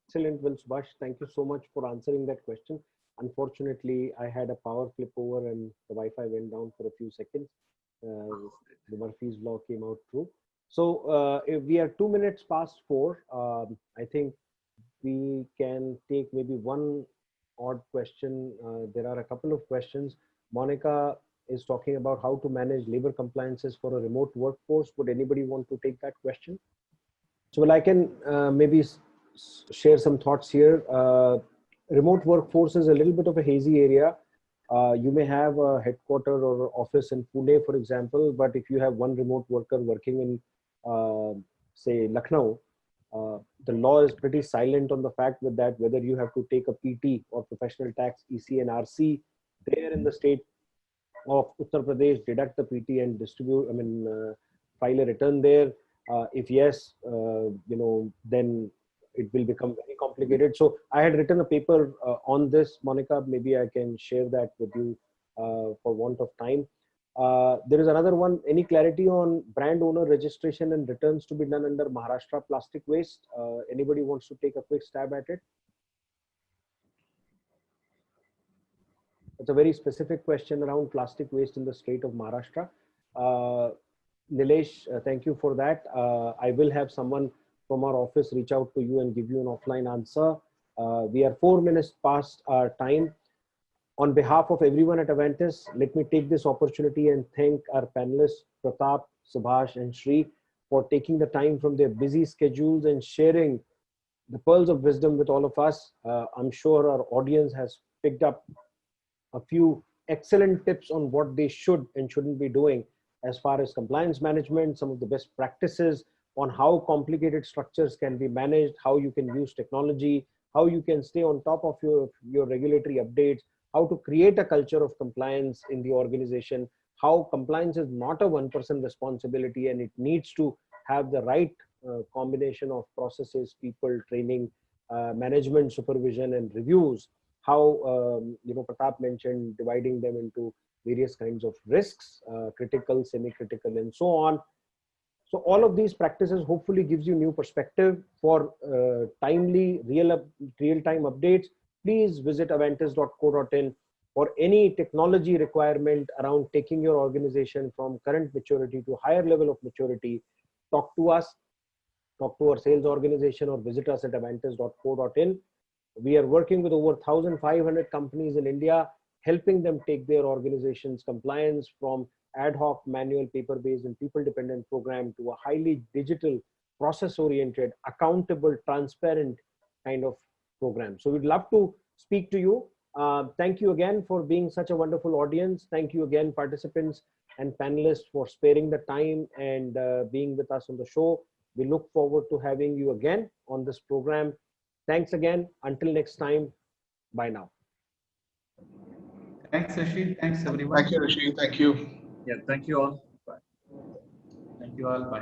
Excellent. Well, Subhash, thank you so much for answering that question. Unfortunately, I had a power flip over and the Wi-Fi went down for a few seconds. The Murphy's Law came out true. So if we are 2 minutes past 4, I think we can take maybe one odd question. There are a couple of questions. Monica is talking about how to manage labor compliances for a remote workforce. Would anybody want to take that question? So, well, I can maybe share some thoughts here. Remote workforce is a little bit of a hazy area. You may have a headquarter or office in Pune, for example, but if you have one remote worker working in, say, Lucknow, the law is pretty silent on the fact that whether you have to take a PT or professional tax, EC and RC there in the state of Uttar Pradesh, deduct the PT and distribute, file a return there. If yes, then it will become very complicated. So I had written a paper on this, Monica. Maybe I can share that with you for want of time. There is another one. Any clarity on brand owner registration and returns to be done under Maharashtra plastic waste? Anybody wants to take a quick stab at it? It's a very specific question around plastic waste in the state of Maharashtra. Nilesh, thank you for that. I will have someone from our office reach out to you and give you an offline answer. We are 4 minutes past our time. On behalf of everyone at Avantis, let me take this opportunity and thank our panelists, Pratap, Subhash, and Sri, for taking the time from their busy schedules and sharing the pearls of wisdom with all of us. I'm sure our audience has picked up a few excellent tips on what they should and shouldn't be doing as far as compliance management, some of the best practices on how complicated structures can be managed, how you can use technology, how you can stay on top of your regulatory updates, how to create a culture of compliance in the organization, how compliance is not a one-person responsibility and it needs to have the right combination of processes, people, training, management, supervision, and reviews. How, Pratap mentioned dividing them into various kinds of risks, critical, semi-critical, and so on. So all of these practices hopefully gives you new perspective for timely, real-time updates. Please visit avantis.co.in for any technology requirement around taking your organization from current maturity to higher level of maturity. Talk to us, talk to our sales organization, or visit us at avantis.co.in. We are working with over 1,500 companies in India, helping them take their organization's compliance from ad hoc, manual, paper-based, and people-dependent program to a highly digital, process-oriented, accountable, transparent kind of program. So we'd love to speak to you. Thank you again for being such a wonderful audience. Thank you again, participants and panelists, for sparing the time and being with us on the show. We look forward to having you again on this program. Thanks again. Until next time, bye now. Thanks, Rishi. Thanks, everyone. Thank you, Rishi. Thank you. Yeah, thank you all. Bye. Thank you all. Bye.